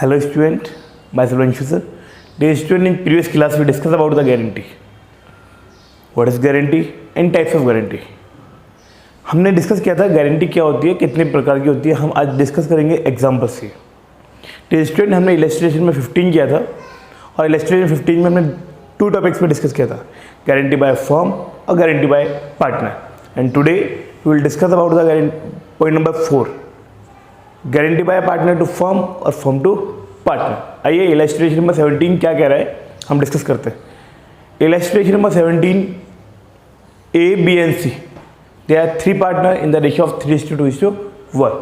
Hello student, myself Anshu sir. Dear student, in previous class we discussed about the guarantee. What is guarantee and types of guarantee. हमने discuss किया था guarantee क्या होती है, कितने प्रकार की होती है. हम आज डिस्कस करेंगे एग्जाम्पल से. डियर स्टूडेंट, हमने इलस्ट्रेशन में 15 किया था और इलस्ट्रेशन 15 में हमने 2 टॉपिक्स पे डिस्कस किया था, गारंटी बाय फर्म और guarantee by partner. And today we will discuss about the point number 4, guarantee by partner to firm और फर्म टू पार्टनर. आइए इलस्ट्रेशन नंबर 17 क्या कह रहा है हम डिस्कस करते हैं. Illustration number 17, A, B and C, they are 3 partners in the ratio of 3:2:1.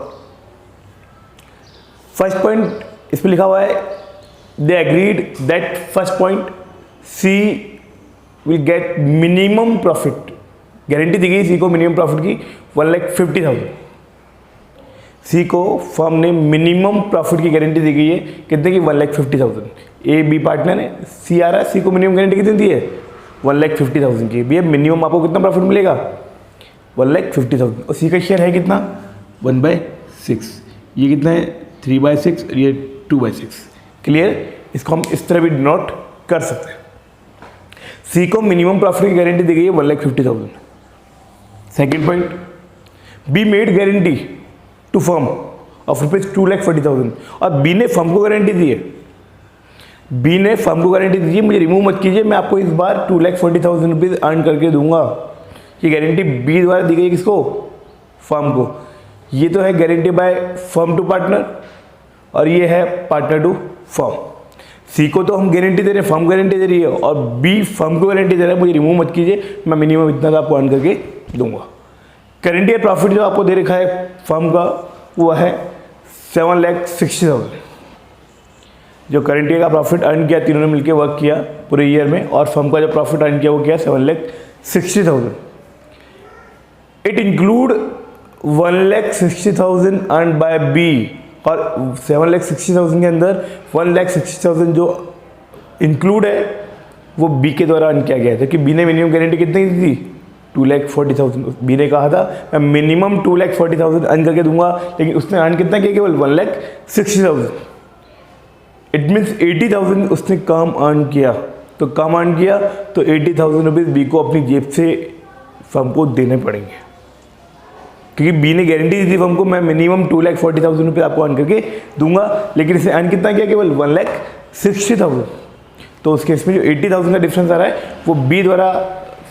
First point इस पर लिखा हुआ है, they agreed that first point C will get minimum profit. Guarantee दी गई C को मिनिमम प्रॉफिट की 1,50,000. C को फर्म ने मिनिमम प्रॉफिट की गारंटी दी गई है कितने की 1,50,000. A B पार्टनर है, C आ रहा है, C को मिनिमम गारंटी कितनी दी है 1,50,000 की. भैया मिनिमम आपको कितना प्रॉफिट मिलेगा 1,50,000 और C का शेयर है कितना 1/6. ये कितना है 3/6 और ये 2/6. क्लियर. इसको हम इस तरह भी डिनोट कर सकते हैं. C को मिनिमम प्रॉफिट की गारंटी दी गई है 1,50,000. Second point, B made guarantee to firm of ₹2,40,000 और B ने फर्म को गारंटी दी है. B ने फर्म को गारंटी दी है, मुझे रिमूव मत कीजिए, मैं आपको इस बार ₹2,40,000 अर्न करके दूंगा. ये गारंटी B द्वारा दी गई किसको, फर्म को. ये तो है guarantee by firm to partner और ये है पार्टनर टू फर्म. C को तो हम गारंटी दे रहे हैं, फर्म गारंटी दे रही है और B फर्म को गारंटी दे रहा है, मुझे रिमूव मत कीजिए, मैं मिनिमम इतना आपको अर्न करके दूंगा. गारंटी प्रॉफिट जो आपको दे रखा है फर्म का वो है 7,60,000. जो गारंटी का प्रॉफिट अर्न किया, तीनों ने मिलकर वर्क किया पूरे ईयर में, और फर्म का जो प्रॉफिट अर्न किया वो किया 7,60,000. It include 1,60,000 earn by B और 7,60,000 के अंदर 1,60,000 जो इंक्लूड है वो B के द्वारा अर्न किया गया था. कि B ने मिनिमम गारंटी कितनी दी थी 2,40,000. B ने कहा था मैं मिनिमम 2,40,000 अर्न करके दूंगा, लेकिन उसने अर्न कितना किया केवल 1,60,000. इट मीन्स 80,000 उसने कम अर्न किया. तो कम अर्न किया तो 80,000 रुपीज़ B को अपनी जेब से फर्म को देने पड़ेंगे, क्योंकि B ने गारंटी दी थी फर्म को मैं मिनिमम 2,40,000 रुपये आपको अर्न करके दूंगा, लेकिन इसे अर्न कितना किया केवल 1,60,000. तो उस केस में जो 80,000 का डिफरेंस आ रहा है वो B द्वारा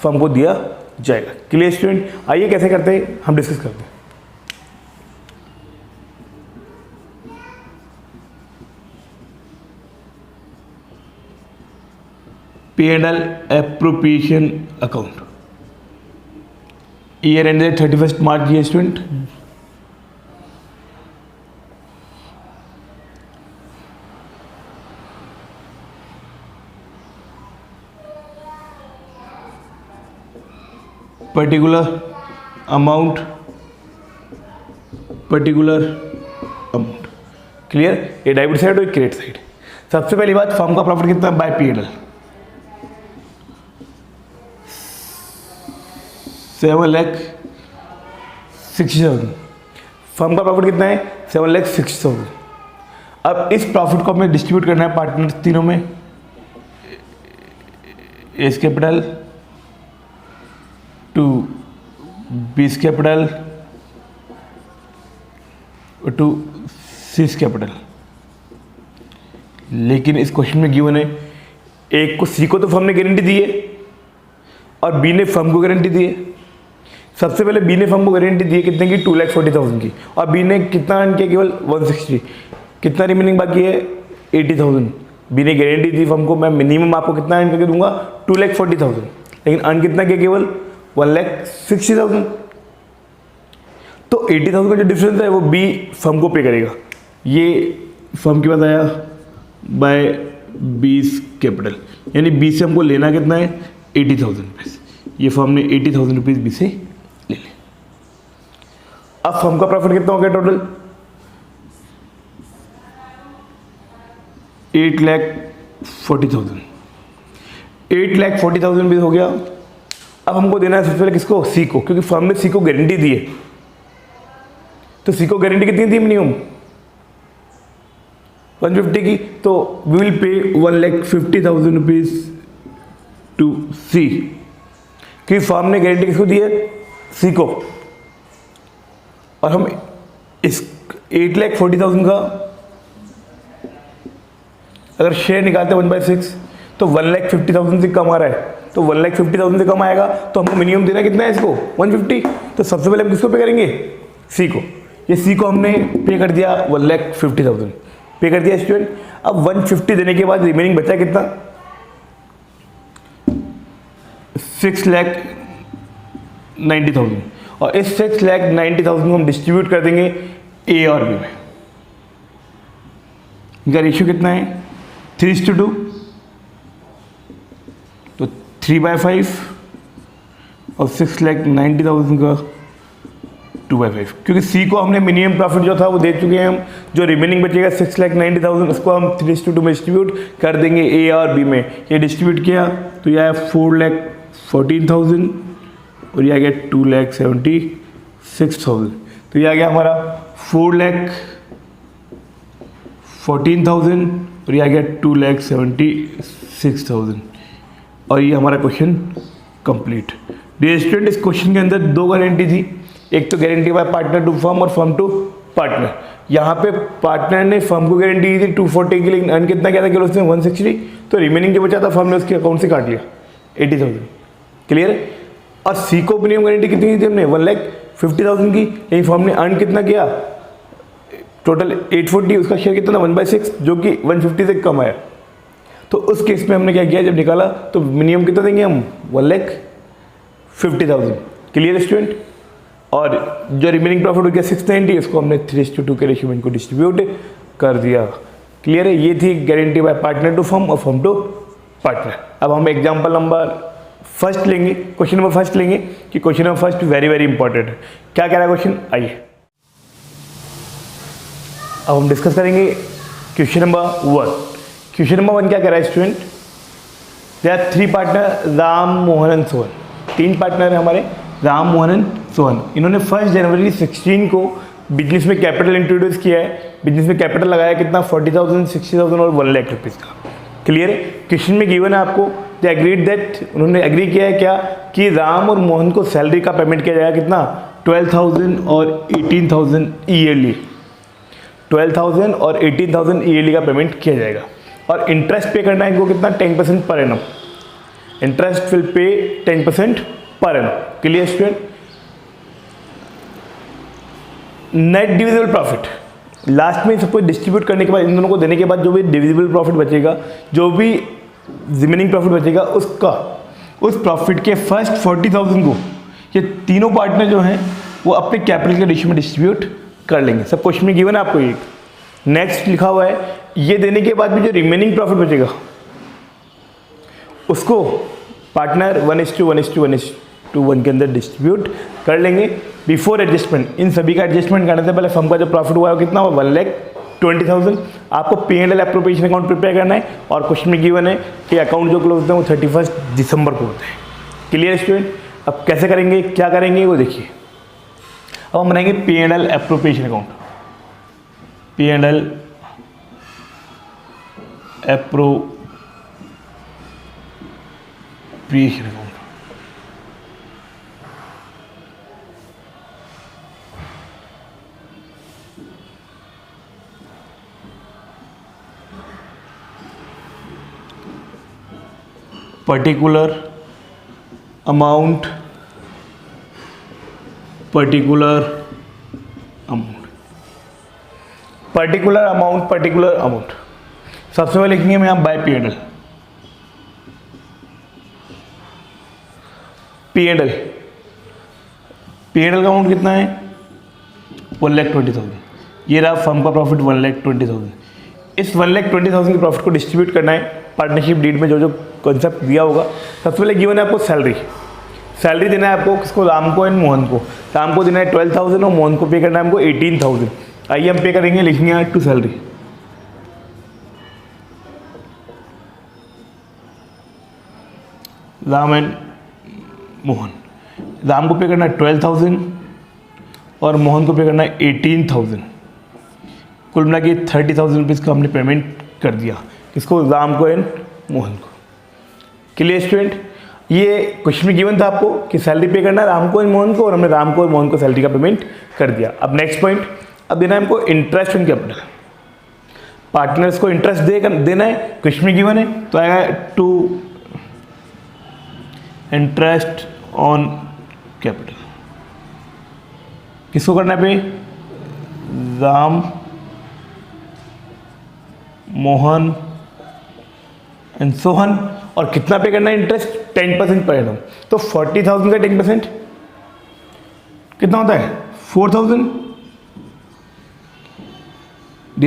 फर्म को दिया जाएगा. Clear student. आइए कैसे करते हैं हम डिस्कस करते हैं. P&L appropriation account. Year ended 31st March, dear student. Particular amount. Clear. ये डेबिट साइड और क्रेडिट साइड. सबसे पहली बात, फर्म का प्रॉफिट कितना बाय P&L 7,60,000. फर्म का प्रॉफिट कितना है 7,60,000. अब इस प्रॉफिट को हमें डिस्ट्रीब्यूट करना है पार्टनर तीनों में. A's capital to B's capital to C's capital. लेकिन इस क्वेश्चन में गिवन है, एक को सी को तो फर्म ने गारंटी दी है और बी ने फर्म को गारंटी दी है. सबसे पहले बी ने फर्म को गारंटी दी है कितने की 2,40,000 की, और बी ने कितना अर्न किया केवल 160. कितना रिमेनिंग बाकी है 80,000. बी ने गारंटी दी फर्म को मैं मिनिमम आपको कितना अर्न करके दूंगा 2,40,000, लेकिन अर्न कितना किया केवल 1,60,000. तो 80,000 का जो डिफरेंस है वो बी फर्म को पे करेगा. ये फर्म के पास आया बाय 20 कैपिटल, यानी बी से हमको लेना कितना है 80,000 रुपीज़. ये फर्म ने 80,000 रुपीज़ बी से ले लिया. अब फर्म का प्रॉफिट कितना हो गया टोटल 8,40,000. 8,40,000 रुपीज़ हो गया. अब हमको देना है सबसे पहले किसको, सी को, क्योंकि फर्म ने सी को गारंटी दी है. तो सी को गारंटी कितनी थी मिनिमम 150 की, तो we will pay 1,50,000 rupees two सी, कि फर्म ने गारंटी किसको दी है, सी को, और हम इस 8,40,000 का अगर शेयर निकालते 1/6 तो 1,50,000 से कम आ रहा है, तो 1,50,000 से कम आएगा तो हमको मिनिमम देना कितना है इसको, 150। तो सबसे पहले हम किसको पे करेंगे, सी को। ये सी को हमने पे कर दिया 1,50,000 पे कर दिया स्टूडेंट। अब 150 देने के बाद रिमेनिंग बचा कितना, 6,90,000, और इस 6,90,000 को हम डिस्ट्रीब्यूट कर देंगे ए और बी में। इनका रेशियो कितना है, 3:2, तो 3/5 और 6,90,000 का 2/5, क्योंकि सी को हमने मिनिमम प्रॉफिट जो था वो दे चुके हैं हम। जो रिमेनिंग बचेगा 6,90,000 उसको हम 3:2 में डिस्ट्रीब्यूट कर देंगे ए और बी में। ये डिस्ट्रीब्यूट किया तो यह है 4,14,000 और यह आ गया 2,76,000, तो यह आ गया हमारा 4,14,000 और यह आ गया 2,76,000, और ये हमारा क्वेश्चन कंप्लीट। डियर स्टूडेंट, इस क्वेश्चन के अंदर दो गारंटी थी, एक तो guarantee by partner to firm और फर्म टू पार्टनर। यहाँ पे पार्टनर ने फर्म को गारंटी दी थी 240 की, लेकिन अर्न कितना किया था कि उसने 160, तो रिमेनिंग जो बचा था फर्म ने उसके अकाउंट से काट लिया 80,000। क्लियर है। और सी को मिनिमम गारंटी कितनी थी हमने, 1,50,000 की, लेकिन फर्म ने अर्न कितना किया, टोटल 840, उसका शेयर कितना, 1/6, जो कि 150 से कम आया। तो उस केस में हमने क्या किया, जब निकाला तो मिनिमम कितना देंगे हम, 1,50,000। Clear student. और जो रिमेनिंग प्रॉफिट हो गया 690, इसको हमने 3:2 के रेशियो में इनको डिस्ट्रीब्यूट कर दिया। क्लियर है। ये थी guarantee by partner to firm और फर्म टू पार्टनर। अब हम एग्जाम्पल नंबर फर्स्ट लेंगे, क्वेश्चन नंबर फर्स्ट लेंगे, कि question number first very very important है। क्या कह रहा है क्वेश्चन, आइए अब हम डिस्कस करेंगे क्वेश्चन नंबर 1। क्वेश्चन नंबर 1 क्या कह रहा है student, there are 3 partner, Ram, Mohan and Sohan. 3 partner है हमारे, राम, मोहन एंड सोहन। इन्होंने 1 जनवरी 16 को बिजनेस में कैपिटल इंट्रोड्यूस किया है। बिजनेस में कैपिटल लगाया कितना, 40,000, 60,000 और 1 लाख रुपीज़ का। क्लियर है। क्वेश्चन में गिवन है आपको, दे एग्रीड दैट, उन्होंने एग्री किया है क्या, कि राम और मोहन को सैलरी का पेमेंट किया जाएगा कितना, 12,000 और 18,000 ईयरली। 12,000 और 18,000 ईयरली का पेमेंट किया जाएगा। और इंटरेस्ट पे करना है इनको कितना, 10% per annum. Interest will pay 10% per annum. Clear student. Net divisible profit, last में सब कुछ डिस्ट्रीब्यूट करने के बाद, इन दोनों को देने के बाद जो भी डिविजिबल प्रॉफिट बचेगा, जो भी रिमेनिंग प्रॉफिट बचेगा, उसका उस प्रॉफिट के फर्स्ट 40,000 को ये तीनों पार्टनर जो हैं वो अपने कैपिटल के रेशियो में डिस्ट्रीब्यूट कर लेंगे। सब क्वेश्चन में गिवन है आपको। एक नेक्स्ट लिखा हुआ है, ये देने के बाद भी जो रिमेनिंग प्रॉफिट बचेगा उसको पार्टनर 1:1:1:1 के अंदर डिस्ट्रीब्यूट कर लेंगे बिफोर एडजस्टमेंट। इन सभी का एडजस्टमेंट करने से पहले फर्म का जो प्रॉफिट हुआ है कितना हुआ, 1,20,000। आपको P&L एप्रोप्रिएशन अकाउंट प्रिपेयर करना है, और क्वेश्चन में गिवन है कि अकाउंट जो क्लोज होते हैं वो 31 दिसंबर को होते हैं। Clear student. अब कैसे करेंगे, क्या करेंगे वो देखिए। अब हम बनाएंगे P&L appropriation account. P&L appropriation account. Particular amount, particular amount. सबसे पहले लिखेंगे हम यहाँ बाय P&L। P&L का अमाउंट कितना है, 1,20,000। ये रहा फर्म का प्रॉफिट 1,20,000। इस 1,20,000 के प्रॉफिट को डिस्ट्रीब्यूट करना है पार्टनरशिप डीड में, जो जो कॉन्सेप्ट दिया होगा। सबसे पहले गिवन है आपको सैलरी देना है आपको, किसको, राम को एंड मोहन को। राम को देना है 12,000 और मोहन को पे करना है हमको 18,000। आइए हम पे करेंगे, लिखेंगे यहाँ to salary. Ram and Mohan, Ram को पे करना है 12,000 और मोहन को पे करना है 18,000। कुल मिला के 30,000 रुपीज़ का हमने पेमेंट कर दिया। किसको? राम को एंड मोहन को। Clear student? ये क्वेश्चन में गिवन था आपको कि सैलरी पे करना है राम को एंड मोहन को, और हमने राम को और मोहन को सैलरी का पेमेंट कर दिया। अब नेक्स्ट पॉइंट, अब देना है हमको इंटरेस्ट ऑन कैपिटल। पार्टनर्स को इंटरेस्ट देना है, क्वेश्चन में गिवन है, तो आएगा टू इंटरेस्ट ऑन कैपिटल। किसको करना है पे? राम, मोहन एंड सोहन। और कितना पे करना है इंटरेस्ट? 10% per annum. तो 40,000 का 10% कितना होता है? 4,000।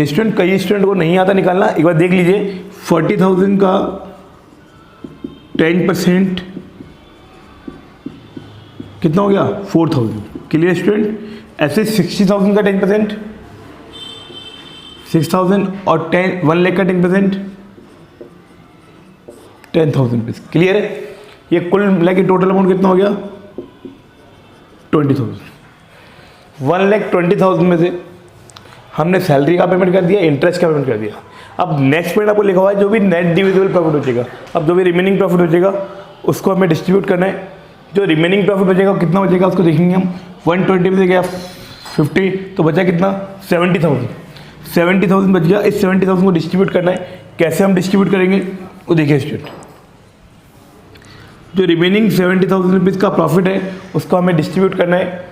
स्टूडेंट, कई स्टूडेंट को नहीं आता निकालना, एक बार देख लीजिए। 40,000 का 10% कितना हो गया? 4,000। Clear student? ऐसे 60,000 का 10% 6,000 और 1 लाख का 10% 10,000 रुपीज़। क्लियर है? ये कुल मिला के टोटल अमाउंट कितना हो गया? 20,000। 1,20,000 में से हमने सैलरी का पेमेंट कर दिया, इंटरेस्ट का पेमेंट कर दिया। अब नेक्स्ट पॉइंट आपको लिखा हुआ है जो भी नेट डिविजिबल प्रॉफिट बचेगा, अब जो भी रिमेनिंग प्रॉफिट बचेगा उसको हमें डिस्ट्रीब्यूट करना है। जो रिमेनिंग प्रॉफिट बचेगा कितना बचेगा उसको देखेंगे हम। 120 में से गया 50, तो बचा कितना? 70,000। 70,000 बच गया। इस 70,000 को डिस्ट्रीब्यूट करना है। कैसे हम डिस्ट्रीब्यूट करेंगे वो देखिए स्टूडेंट। जो रिमेनिंग 70,000 रुपीज़ का प्रॉफिट है उसको हमें डिस्ट्रीब्यूट करना है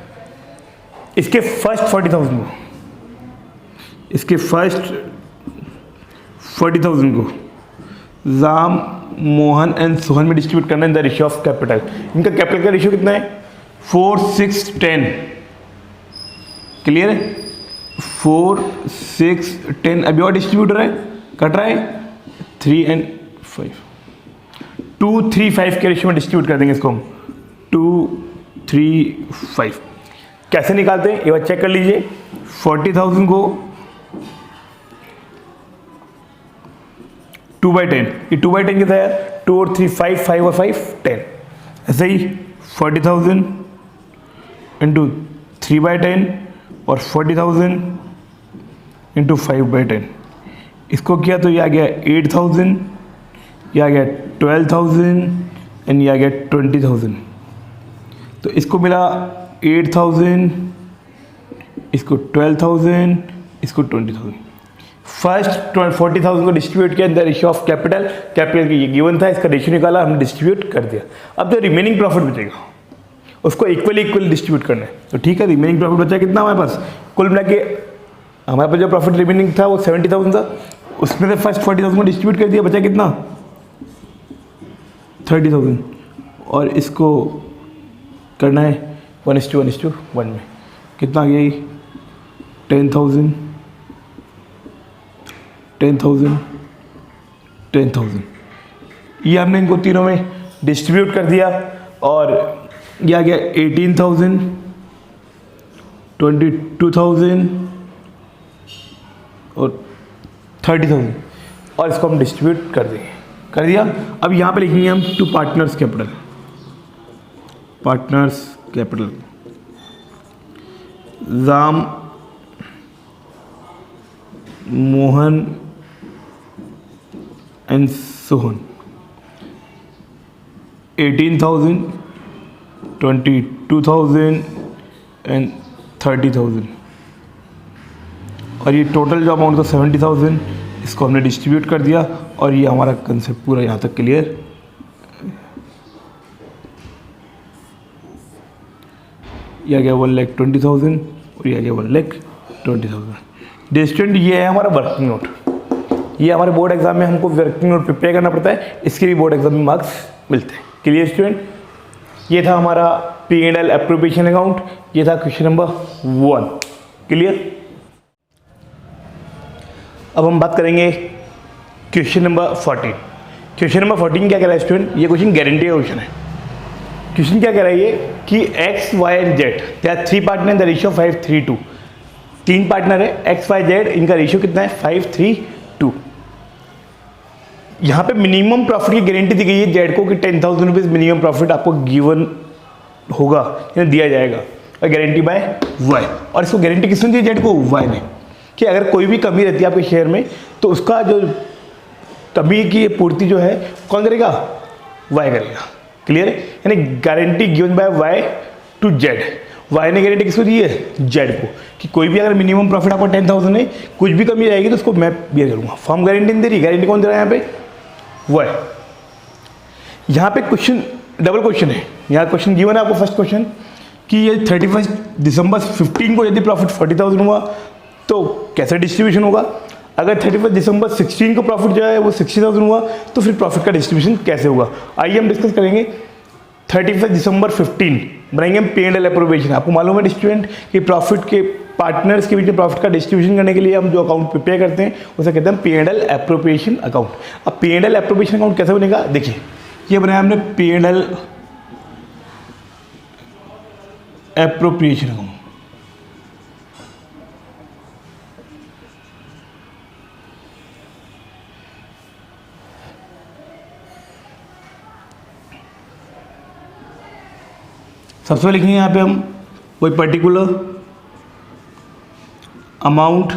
इसके फर्स्ट 40,000 को, इसके फर्स्ट 40,000 को राम, मोहन एंड सोहन में डिस्ट्रीब्यूट करना है in the ratio of capital. इनका कैपिटल का रेशियो कितना है? 4, 6, 10। क्लियर है? 4, 6, 10। अभी और डिस्ट्रीब्यूट रहा है, कट रहा है 3 and 5। 2, 3, 5 के रेशियो में डिस्ट्रीब्यूट कर देंगे इसको हम। 2, 3, 5 कैसे निकालते हैं ये बात चेक कर लीजिए। 40,000 को 2/10, ये 2/10 कितना है? 2 और 3 5, 5 और 5 10। ऐसे ही 40,000 इंटू 3/10 और 40,000 इंटू 5/10। इसको किया तो ये आ गया 8,000, ये आ गया 12,000 एंड ये आ गया 20,000। तो इसको मिला 8,000, इसको 12,000, इसको 20,000। फर्स्ट 40,000 को डिस्ट्रीब्यूट किया in the ratio of capital. Capital की ये गिवन था, इसका रेशियो निकाला, हमने डिस्ट्रीब्यूट कर दिया। अब जो रिमेनिंग प्रॉफिट बचेगा उसको इक्वली डिस्ट्रीब्यूट करना है। तो ठीक है, रिमेनिंग प्रॉफिट बचा कितना हमारे पास? कुल मिला के हमारे पास जो प्रॉफिट रिमेनिंग था वो 70,000 था, उसमें से फर्स्ट 40,000 को डिस्ट्रीब्यूट कर दिया, बचा कितना? 30,000। और इसको करना है 1:1 में। कितना आ गया? 10,000, 10,000, 10,000। ये हमने इनको तीनों में डिस्ट्रीब्यूट कर दिया और ये आ गया 18,000, 22,000 और 30,000 और इसको हम डिस्ट्रीब्यूट कर देंगे। कर दिया। अब यहाँ पे लिखेंगे हम to partners capital. Partners capital Ram, Mohan and Sohan. 18,000, 22,000 and 30,000। और ये टोटल जो अमाउंट था 70,000, इसको हमने डिस्ट्रीब्यूट कर दिया और ये हमारा कंसेप्ट पूरा यहाँ तक क्लियर। ये आ गया 1,20,000 और ये आ गया 1,20,000। डिस्टेंट ये है हमारा वर्किंग नोट। ये हमारे बोर्ड एग्जाम में हमको वर्किंग नोट प्रिपेयर करना पड़ता है, इसके भी बोर्ड एग्जाम में मार्क्स मिलते हैं। Clear student? ये था हमारा P&L एप्रोप्रिएशन अकाउंट, ये था क्वेश्चन नंबर 1। क्लियर? अब हम बात करेंगे क्वेश्चन नंबर 14। क्वेश्चन नंबर 14 क्या कह रहा है स्टूडेंट? ये क्वेश्चन गारंटी का क्वेश्चन है। क्वेश्चन क्या कह रहा है ये कि X, Y and Z, there are 3 partner in the ratio 5:3:2। 3 partner है X, Y, Z, इनका रेशियो कितना है? 5:3:2। यहाँ पे मिनिमम प्रॉफिट की गारंटी दी गई है Z को कि 10,000 रुपीज़ मिनिमम प्रॉफिट आपको गिवन होगा, दिया जाएगा, और गारंटी बाय Y। और इसको गारंटी किसने दी? Z को, Y ने, कि अगर कोई भी कमी रहती है आपके शेयर में तो उसका जो कमी की पूर्ति जो है कौन करेगा, वाई करेगा। क्लियर है, यानी guarantee given by Y to Z. Y ने गारंटी किसको दी है, जेड को, कि कोई भी अगर मिनिमम प्रॉफिट आपको 10,000 है, कुछ भी कमी रहेगी तो उसको मैं बियर करूंगा। फॉर्म गारंटी नहीं दे रही, गारंटी कौन दे रहा है यहाँ पे, वाई। यहाँ पे क्वेश्चन डबल क्वेश्चन है, यहाँ क्वेश्चन गिवन है आपको फर्स्ट क्वेश्चन कि ये 31 दिसंबर 15 को यदि प्रॉफिट 40,000 हुआ तो कैसे डिस्ट्रीब्यूशन होगा, अगर 31 दिसंबर 16 को प्रॉफिट जो है वो 60,000 हुआ तो फिर प्रॉफिट का डिस्ट्रीब्यूशन कैसे होगा। आइए हम डिस्कस करेंगे। 31 दिसंबर 15 बनाएंगे हम P&L अप्रोप्रिएशन। आपको मालूम है स्टूडेंट कि प्रॉफिट के पार्टनर्स के बीच में प्रॉफिट का डिस्ट्रीब्यूशन करने के लिए हम जो अकाउंट प्रिपेयर करते हैं उसे कहते हैं P&L अप्रोप्रिएशन अकाउंट। अब P&L अप्रोप्रिएशन अकाउंट कैसे बनेगा, देखिए ये बनाया हमने P&L अप्रोप्रिएशन अकाउंट। सबसे पहले लिखेंगे यहाँ पे हम कोई पर्टिकुलर अमाउंट,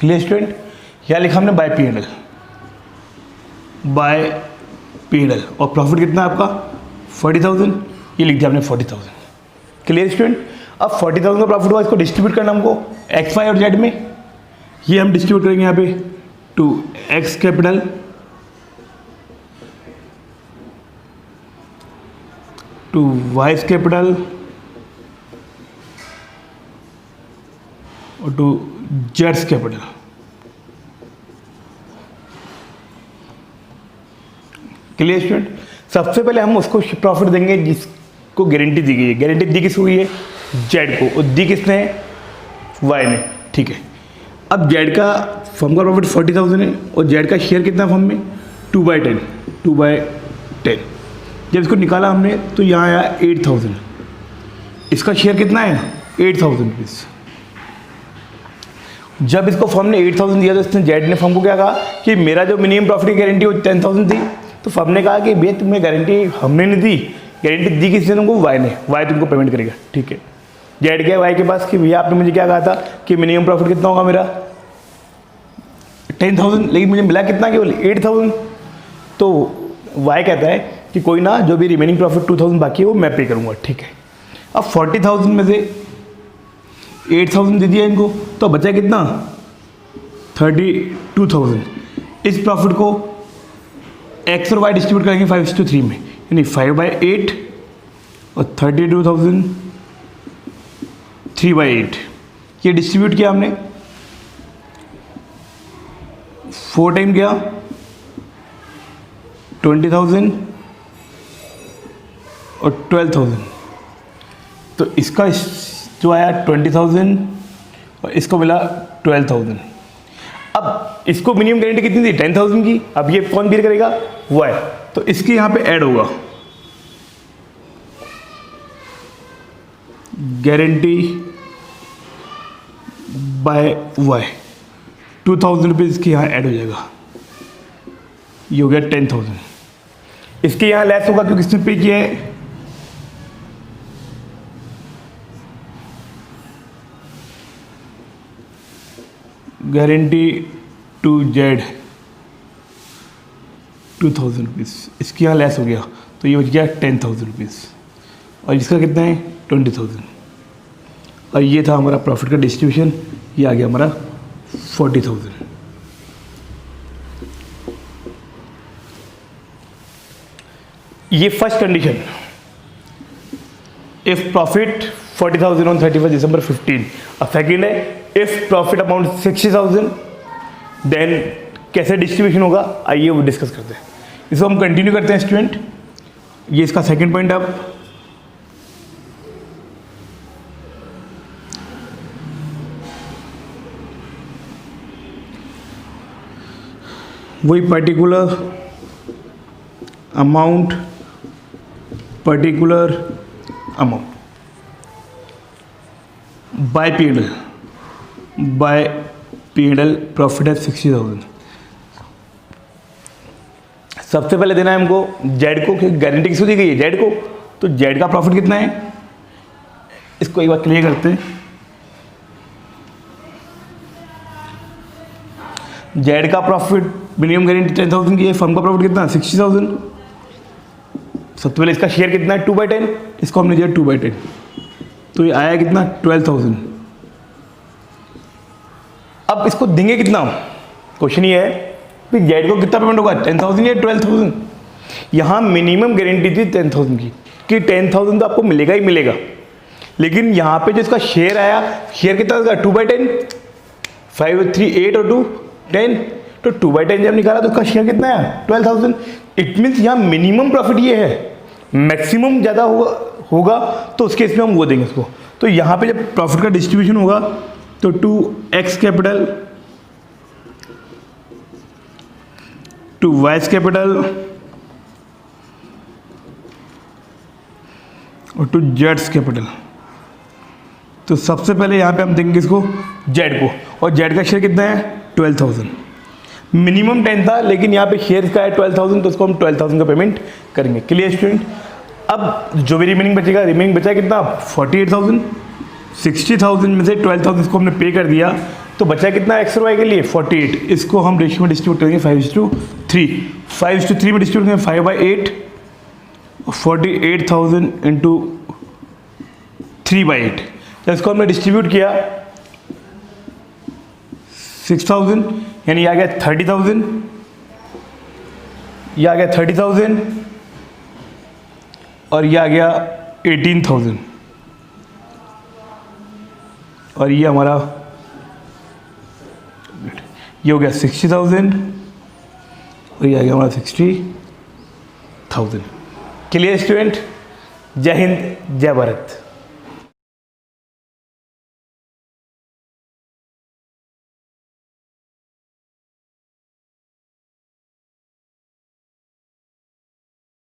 क्लियर स्टूडेंट। यहाँ लिखा हमने बाय P&L और प्रॉफिट कितना है आपका 40,000, ये लिख दिया हमने 40,000। Clear student. अब 40,000 का प्रॉफिट हुआ, इसको डिस्ट्रीब्यूट करना हमको एक्स वाई और जेड में। ये हम डिस्ट्रीब्यूट करेंगे यहाँ पे to X capital, to Y's capital और टू जेड्स कैपिटल। Clear student. सबसे पहले हम उसको प्रॉफिट देंगे जिसको गारंटी दी गई है। गारंटी दी किसको हुई है, जेड को, और दी किसने है, वाई ने। ठीक है, अब जेड का फर्म का प्रॉफिट 40,000 है और जेड का शेयर कितना फर्म में 2/10। जब इसको निकाला हमने तो यहाँ आया 8,000, इसका शेयर कितना है 8,000 रुपीज़। जब इसको फर्म ने 8,000 दिया तो इसने जेड ने फर्म को क्या कहा कि मेरा जो मिनिमम प्रॉफिट की गारंटी वो 10,000 थी, तो फर्म ने कहा कि भैया तुम्हें गारंटी हमने नहीं दी, गारंटी दी किसने तुमको, वाई ने, वाई तुमको पेमेंट करेगा। ठीक है, जेड गया वाई के पास कि भैया आपने मुझे क्या कहा था कि मिनिमम प्रॉफिट कितना होगा मेरा 10,000, लेकिन मुझे मिला कितना केवल 8,000। तो वाई कहता है कि कोई ना, जो भी रिमेनिंग प्रॉफिट 2,000 बाकी है वो मैं पे करूँगा। ठीक है, अब 40,000 में से 8,000 दे दिया इनको तो बचा कितना 32,000। इस प्रॉफिट को एक्स और वाई डिस्ट्रीब्यूट करेंगे 5:3 में, यानी 5/8 और 32,000 3/8। ये डिस्ट्रीब्यूट किया हमने 4 टाइम किया 20,000 और 12,000, तो इसका जो आया 20,000 और इसको मिला 12,000। अब इसको मिनिमम गारंटी कितनी थी 10,000 की, अब ये कौन बियर करेगा, वाई, तो इसके यहाँ पे ऐड होगा गारंटी बाय वाई 2,000 रुपीज़ की यहाँ ऐड हो जाएगा, ये हो गया 10,000। इसके यहाँ लेस होगा क्योंकि इसने पे किया है गारंटी टू जेड 2,000 रुपीज़, इसके यहाँ लेस हो गया तो ये बच गया 10,000 रुपीज़ और इसका कितना है 20,000। और ये था हमारा प्रॉफिट का डिस्ट्रीब्यूशन, ये आ गया हमारा 40,000। ये first condition, if profit 40,000 on 31 दिसंबर 15। और सेकेंड है इफ प्रॉफिट अमाउंट 60,000 देन कैसे डिस्ट्रीब्यूशन होगा, आइए वो डिस्कस करते हैं। इसको हम कंटिन्यू करते हैं स्टूडेंट। ये इसका सेकेंड पॉइंट। अब वही particular amount by P&L profit है 60,000। सबसे पहले देना है हमको जेड को, क्योंकि गारंटी किसको दी गई है, जेड को। तो जेड का प्रॉफिट कितना है इसको एक बार क्लियर करते हैं। जेड का प्रॉफिट मिनिमम गारंटी 10,000 की है, फर्म का प्रॉफिट कितना 60,000। सबसे पहले इसका शेयर कितना है 2/10, इसको हमने दिया 2/10, तो ये आया कितना 12,000। अब इसको देंगे कितना, क्वेश्चन ये है कि जेड को कितना पेमेंट होगा 10,000 या 12,000। यहाँ मिनिमम गारंटी थी 10,000 की कि 10,000 तो आपको मिलेगा ही मिलेगा, लेकिन यहाँ पे जो इसका शेयर आया, शेयर कितना था 2/10, 5 3 8 और 2 10, तो 2/10 जब निकाला तो उसका शेयर कितना है 12,000। इट मीन्स यहाँ मिनिमम प्रॉफिट ये है, मैक्सिमम ज़्यादा होगा तो उसके इसमें हम वो देंगे उसको। तो यहाँ पे जब प्रॉफिट का डिस्ट्रीब्यूशन होगा तो 2x capital to Y's capital और टू जेड्स कैपिटल। तो सबसे पहले यहाँ पे हम देंगे इसको जेड को, और जेड का शेयर कितना है 12,000। मिनिमम 10 था लेकिन यहाँ पे शेयर का है 12,000, तो उसको हम 12,000 का पेमेंट करेंगे। Clear student. अब जो भी रिमेनिंग बचेगा, रिमेनिंग बचा कितना 48,000। 60,000 में से 12,000 इसको हमने पे कर दिया, तो बचा कितना एक्स और वाई के लिए 48। इसको हम रेशियो में डिस्ट्रीब्यूट करेंगे 5:3। 5:3 में डिस्ट्रीब्यूट करेंगे 5/8, 48,000 इंटू 3/8। तो इसको हमने डिस्ट्रीब्यूट किया 6,000, यानी आ गया 30,000, यह आ गया 30,000 और यह आ गया 18,000, और ये हमारा ये हो गया 60,000 और ये आ गया हमारा 60,000। Clear student. जय हिंद, जय भारत।